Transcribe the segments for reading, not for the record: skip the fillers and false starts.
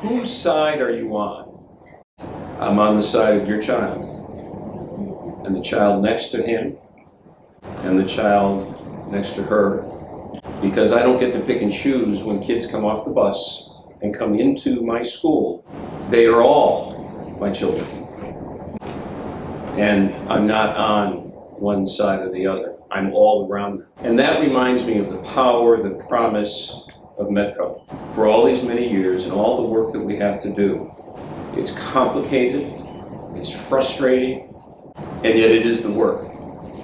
Whose side are you on? I'm on the side of your child, and the child next to him, and the child next to her, because I don't get to pick and choose when kids come off the bus and come into my school. They are all my children, and I'm not on one side or the other. I'm all around them. And that reminds me of the power, the promise of METCO. For all these many years and all the work that we have to do, it's complicated, it's frustrating, and yet it is the work.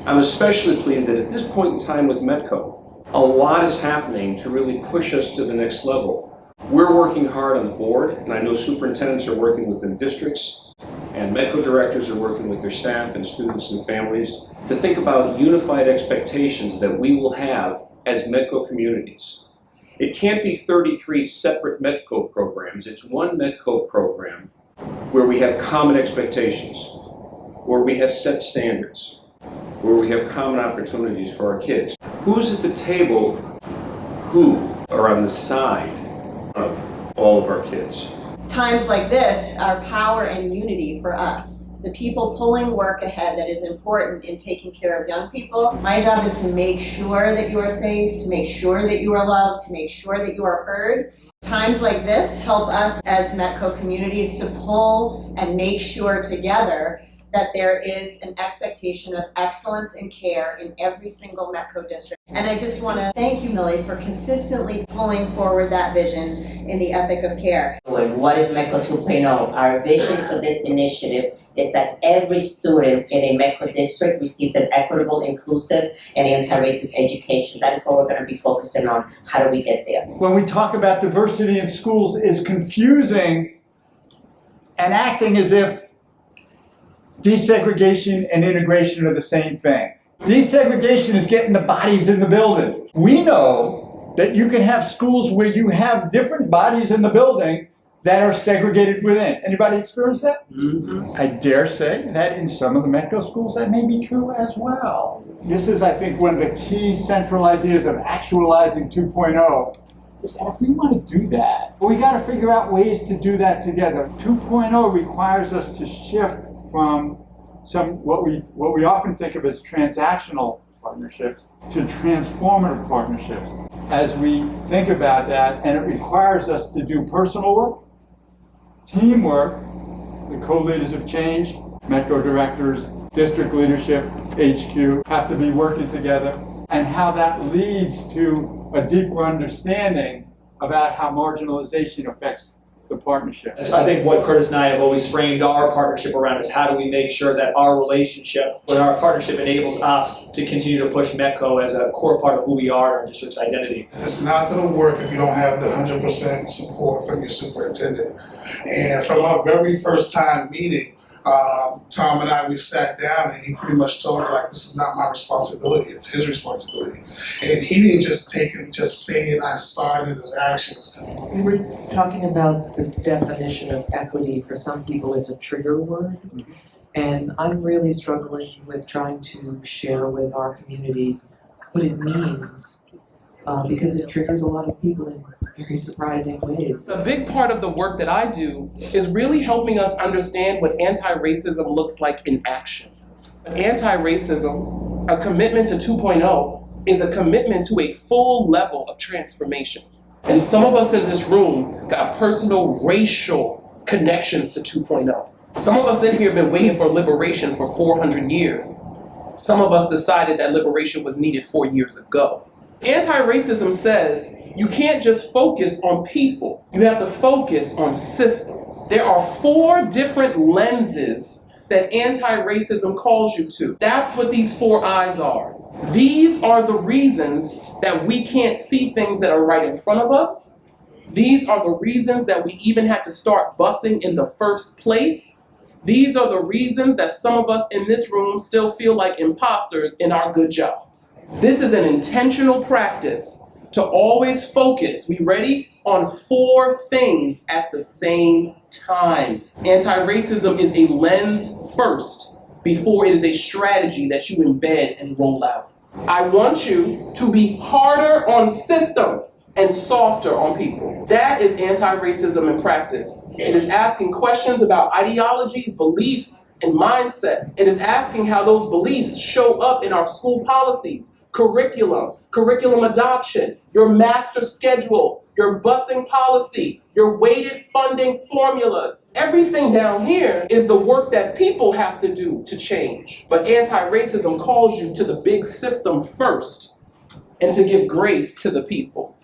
I'm especially pleased that at this point in time with METCO, a lot is happening to really push us to the next level. We're working hard on the board, and I know superintendents are working within districts, and METCO directors are working with their staff and students and families to think about unified expectations that we will have as METCO communities. It can't be 33 separate METCO programs. It's one METCO program where we have common expectations, where we have set standards, where we have common opportunities for our kids. Who's at the table? Who are on the side of all of our kids? Times like this are power and unity for us. The people pulling work ahead that is important in taking care of young people. My job is to make sure that you are safe, to make sure that you are loved, to make sure that you are heard. Times like this help us as METCO communities to pull and make sure together that there is an expectation of excellence and care in every single METCO district. And I just want to thank you, Millie, for consistently pulling forward that vision in the ethic of care. What is METCO 2.0? Our vision for this initiative is that every student in a METCO district receives an equitable, inclusive, and anti-racist education. That is what we're going to be focusing on. How do we get there? When we talk about diversity in schools, is confusing and acting as if desegregation and integration are the same thing. Desegregation is getting the bodies in the building. We know that you can have schools where you have different bodies in the building that are segregated within. Anybody experience that? Mm-hmm. I dare say that in some of the METCO schools that may be true as well. This is, I think, one of the key central ideas of actualizing 2.0 is that if we want to do that, we got to figure out ways to do that together. 2.0 requires us to shift from what we often think of as transactional partnerships to transformative partnerships. As we think about that, and it requires us to do personal work, teamwork, the co-leaders of change, METCO directors, district leadership, HQ, have to be working together, and how that leads to a deeper understanding about how marginalization affects the partnership. I think what Curtis and I have always framed our partnership around is how do we make sure that our relationship with our partnership enables us to continue to push METCO as a core part of who we are and our district's identity. It's not going to work if you don't have the 100% support from your superintendent. And from our very first time meeting, Tom and I, we sat down and he pretty much told her, like, this is not my responsibility, it's his responsibility. And he didn't just take it, just say it, I signed it as actions. We were talking about the definition of equity. For some people it's a trigger word. And I'm really struggling with trying to share with our community what it means. Because it triggers a lot of people in very surprising ways. A big part of the work that I do is really helping us understand what anti-racism looks like in action. Anti-racism, a commitment to 2.0, is a commitment to a full level of transformation. And some of us in this room got personal racial connections to 2.0. Some of us in here have been waiting for liberation for 400 years. Some of us decided that liberation was needed 4 years ago. Anti-racism says you can't just focus on people, you have to focus on systems. There are 4 different lenses that anti-racism calls you to. That's what these 4 eyes are. These are the reasons that we can't see things that are right in front of us. These are the reasons that we even had to start busing in the first place. These are the reasons that some of us in this room still feel like imposters in our good jobs. This is an intentional practice to always focus, we ready, on 4 things at the same time. Anti-racism is a lens first before it is a strategy that you embed and roll out. I want you to be harder on systems and softer on people. That is anti-racism in practice. It is asking questions about ideology, beliefs, and mindset. It is asking how those beliefs show up in our school policies, curriculum adoption, your master schedule, your busing policy, your weighted funding formulas. Everything down here is the work that people have to do to change. But anti-racism calls you to the big system first and to give grace to the people.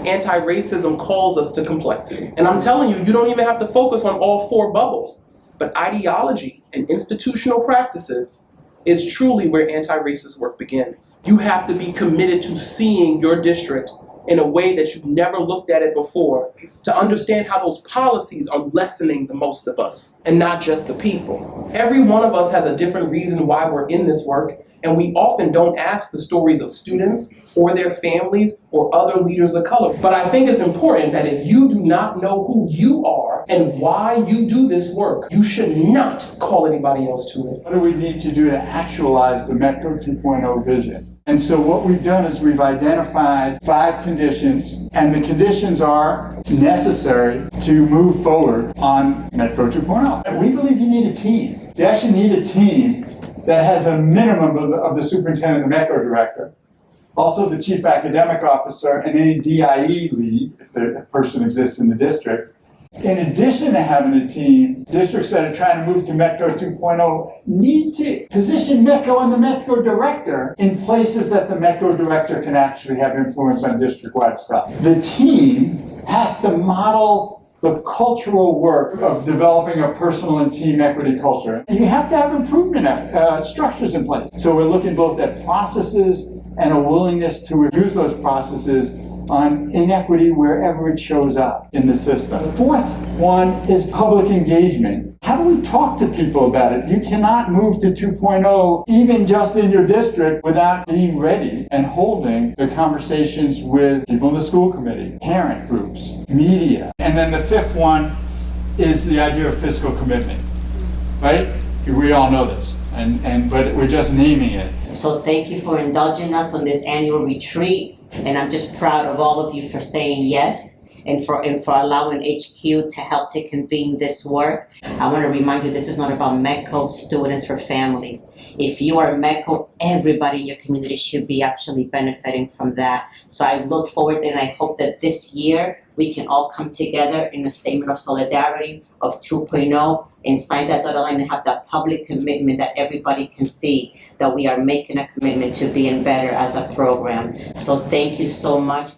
Anti-racism calls us to complexity. And I'm telling you, you don't even have to focus on all 4 bubbles. But ideology and institutional practices is truly where anti-racist work begins. You have to be committed to seeing your district in a way that you've never looked at it before, to understand how those policies are lessening the most of us, and not just the people. Every one of us has a different reason why we're in this work, and we often don't ask the stories of students or their families or other leaders of color. But I think it's important that if you do not know who you are and why you do this work, you should not call anybody else to it. What do we need to do to actualize the METCO 2.0 vision? And so what we've done is we've identified 5 conditions, and the conditions are necessary to move forward on METCO 2.0. And we believe you need a team. You actually need a team that has a minimum of the superintendent and the METCO director, also the chief academic officer, and any DIE lead, if the person exists in the district. In addition to having a team, districts that are trying to move to METCO 2.0 need to position METCO and the METCO director in places that the METCO director can actually have influence on district-wide stuff. The team has to model the cultural work of developing a personal and team equity culture. And you have to have improvement structures in place. So we're looking both at processes and a willingness to use those processes on inequity wherever it shows up in the system. The 4th one is public engagement. How do we talk to people about it? You cannot move to 2.0 even just in your district without being ready and holding the conversations with people in the school committee, parent groups, media. And then the 5th one is the idea of fiscal commitment, right? We all know this, but we're just naming it. So thank you for indulging us on this annual retreat. And I'm just proud of all of you for saying yes and for allowing HQ to help to convene this work. I want to remind you, this is not about METCO students or families. If you are METCO, everybody in your community should be actually benefiting from that. So I look forward and I hope that this year we can all come together in a statement of solidarity of 2.0 and sign that dotted line and have that public commitment that everybody can see that we are making a commitment to being better as a program. So thank you so much.